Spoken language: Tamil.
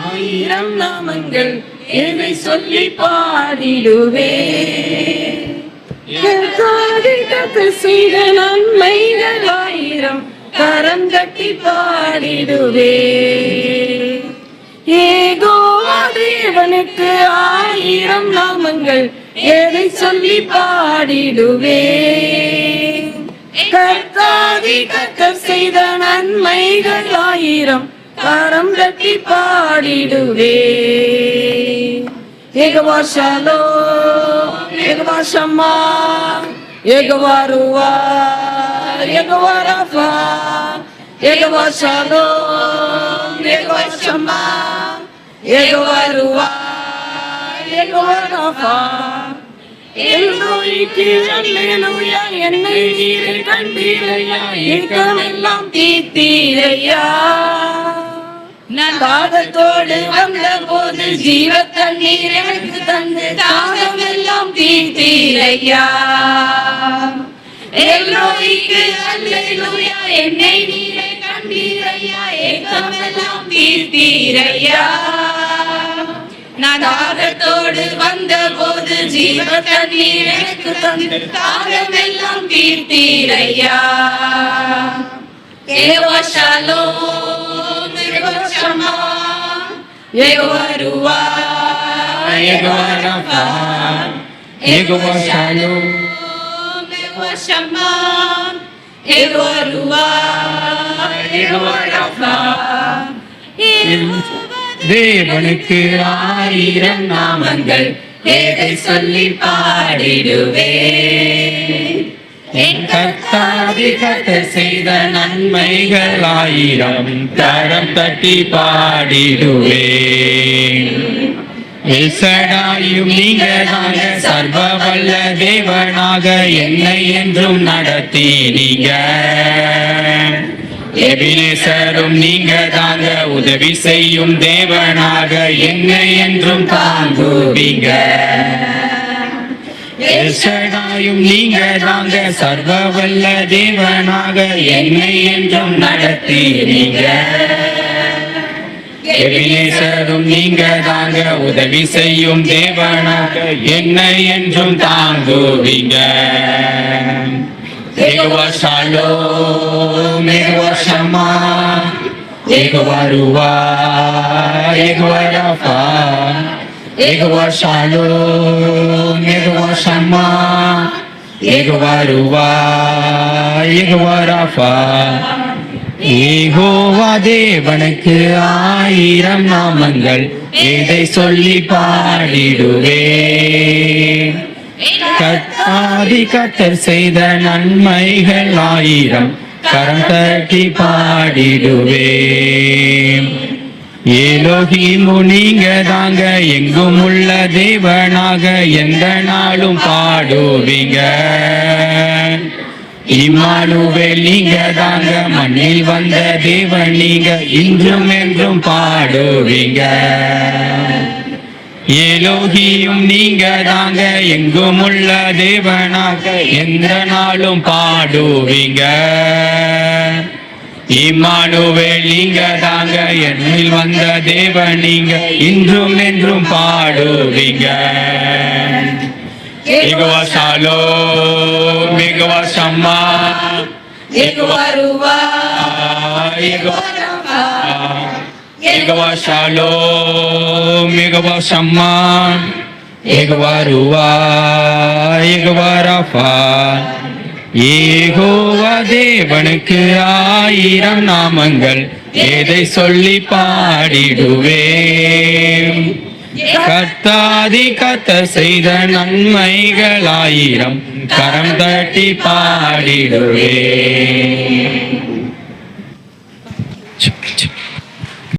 ஆயிரம் நாமங்கள் என்னை சொல்லி பாடிடுவே, செய்த நன்மைகள் ஆயிரம் கரம் கட்டி பாடிடுவே. யெகோவா தேவனுக்கு ஆயிரம் நாமங்கள் எதை சொல்லி பாடிடுவே. கர்த்தாதி கர்த்தர் செய்த நன்மைகள் ஆயிரம் கரம் கட்டி பாடிடுவே. யெகோவா ஷாலோம், யெகோவா ஷம்மா, யெகோவா ருவா, யெகோவா ரஃபா, யெகோவா ஷாலோம், யெகோவா ஷம்மா, யெகோவா ருவா, யெகோவா ரஃபா. எல்லோய்க்கு அல்லேலூயா, என்னை நீரே கண்டீரையா, ஏக்கமெல்லாம் தீர்த்தீரையா. நான் தாகத்தோடு வந்த போது ஜீவ தண்ணீர் எனக்கு தந்து தாகம் எல்லாம் தீர்த்தீரையா. எல்லோய்க்கு அல்லேலூயா, என்னை நீரே கண்டீரையா, ஏக்கமெல்லாம் தீர்த்தீரையா. நான் தாகத்தோடு வந்த போது ஜீவ தண்ணீர் எனக்கு தந்து தாகம் எல்லாம் தீர்த்தீரையா. யெகோவா ஷாலோம், யெகோவா ஷம்மா, யெகோவா ருவா, யெகோவா ரஃபா, யெகோவா ஷாலோம், யெகோவா ஷம்மா, யெகோவா ருவா, யெகோவா ரஃபா. தேவனுக்கு ஆயிரம் நாமங்கள் எதை சொல்லி பாடிடுவே. என் கர்த்தாதி கர்த்தர் செய்த நன்மைகள் ஆயிரம் கரம் தட்டி பாடிடுவே. எல்சடாயும் நீங்கதாங்க, சர்வ வல்ல தேவனாக என்னை என்றும் நடத்தினீங்க. எபினேசரும் நீங்க தாங்க, உதவி செய்யும் தேவனாக என்னை என்றும் தாங்குவீங்க. எல்சடாயும் நீங்க தாங்க, சர்வ வல்ல தேவனாக என்னை என்றும் நடத்தினீங்க. எபினேசரும் நீங்க தாங்க, உதவி செய்யும் தேவனாக என்னை என்றும் தாங்குவீங்க. யெகோவா ஷாலோம், யெகோவா ஷம்மா, யெகோவா ருவா, யெகோவா ரஃபா, யெகோவா ஷாலோம், யெகோவா ஷம்மா, யெகோவா ருவா, யெகோவா ரஃபா. யெகோவா தேவனுக்கு ஆயிரம் நாமங்கள் எதை சொல்லி பாடிடுவே. கர்த்தாதி கர்த்தர் செய்த நன்மைகள் ஆயிரம் கரம் தட்டி பாடிடுவே. எலோஹிமு நீங்க தாங்க, எங்கும் உள்ள தேவனாக எந்த நாளும் பாடுவீங்க. இம்மானுவேல் நீங்க தாங்க, மண்ணில் வந்த தேவன் நீங்க இன்றும் என்றும் பாடுவீங்க. எலோகியும் நீங்க தாங்க, எங்கும் உள்ள தேவனாக எந்த நாளும் பாடுவீங்க. இம்மானுவேல் நீங்க தாங்க, என்னில் வந்த தேவன் நீங்க இன்றும் என்றும் பாடுவீங்க. யெகோவா ஷாலோம், யெகோவா ஷம்மா, யெகோவா ருவா, யெகோவா ரஃபா, யெகோவா ஷாலோம், யெகோவா ஷம்மா, யெகோவா ருவா, யெகோவா ரஃபா. யெகோவா தேவனுக்கு ஆயிரம் நாமங்கள் எதை சொல்லி பாடிடுவே. கர்த்தாதி கர்த்தர் செய்த நன்மைகள் ஆயிரம் கரம் தட்டி பாடிடுவே.